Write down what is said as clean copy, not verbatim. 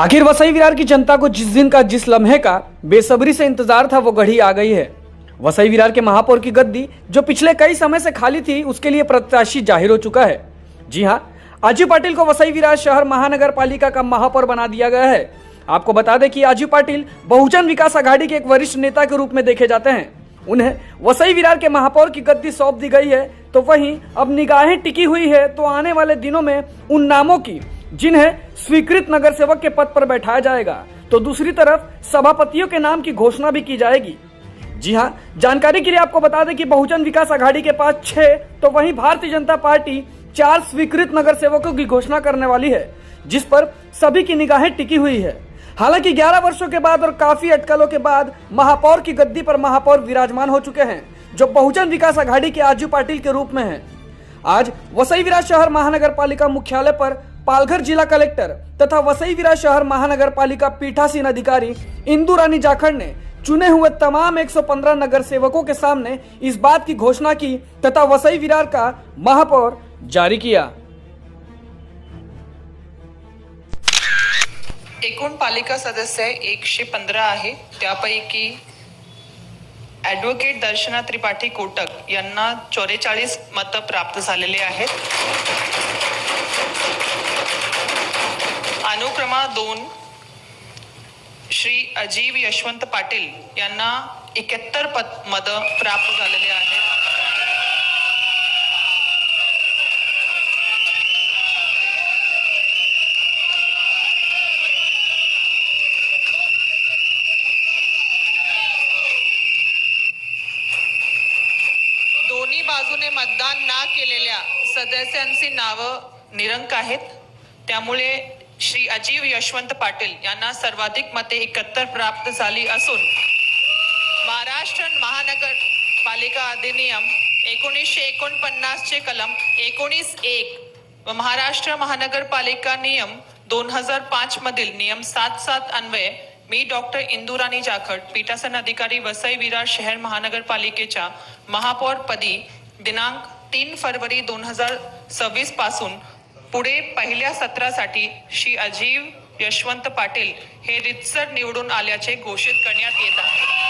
आखिर वसई विरार की जनता को जिस दिन का, जिस लम्हे का बेसब्री से इंतजार था, वो घड़ी आ गई है। वसई विरार के महापौर की गद्दी जो पिछले कई समय से खाली थी, उसके लिए प्रत्याशी जाहिर हो चुका है। जी हां, आजू पाटिल को वसई विरार शहर महानगर पालिका का महापौर बना दिया गया है। आपको बता दें कि आजू पाटिल बहुजन विकास आघाड़ी के एक वरिष्ठ नेता के रूप में देखे जाते हैं। उन्हें वसई विरार के महापौर की गद्दी सौंप दी गई है, तो वहीं अब निगाहें टिकी हुई है तो आने वाले दिनों में उन नामों की जिन्हें स्वीकृत नगर सेवक के पद पर बैठाया जाएगा, तो दूसरी तरफ सभापतियों के नाम की घोषणा भी की जाएगी। जी हां, जानकारी के लिए आपको बता दें कि बहुजन विकास आघाड़ी के पास 6 तो वहीं भारतीय जनता पार्टी 4 स्वीकृत नगर सेवकों की घोषणा करने वाली है, जिस पर सभी की निगाहें टिकी हुई है। हालांकि 11 वर्षों के बाद और काफी अटकलों के बाद महापौर की गद्दी पर महापौर विराजमान हो चुके हैं, जो बहुजन विकास आघाड़ी के आजू पाटिल के रूप में है। आज वसई विरार शहर महानगर पालिका मुख्यालय पर पालघर जिला कलेक्टर तथा वसई विरार शहर महानगर पालिका पीठासीन अधिकारी इंदु रानी जाखड़ ने चुने हुए तमाम 115 नगर सेवकों के सामने इस बात की घोषणा की तथा वसई विरार का महापौर जारी किया। एकूण पालिका सदस्य 115 आहे, त्यापैकी ॲडव्होकेट दर्शना त्रिपाठी कोटक यांना 44 मतं प्राप्त झालेले आहेत। अनुक्रमांक 2 श्री अजीव यशवंत पाटील यांना 71 मतं प्राप्त झालेले आहेत। दोन्ही बाजूने मतदान न केलेल्या सदस्यांची नावं निरंक आहेत, त्यामुळे श्री अजीव यशवंत पाटील यांना सर्वाधिक मते 71 प्राप्त झाली असून महाराष्ट्र महानगर पालिका अधिनियम 1949 चे कलम 19(1) व महाराष्ट्र महानगरपालिका नियम 2005 मधील नियम 7(7) अन्वये मी डॉक्टर इंदु रानी जाखड़ पीठासीन अधिकारी वसई विरार शहर महानगरपालिकेच्या महापौर पदी दिनांक 3 फरवरी 2026 पासून पुढे पहिल्या सत्रासाठी श्री अजीव यशवंत पाटील हे रितसर निवडून आल्याचे घोषित करण्यात येत आहे।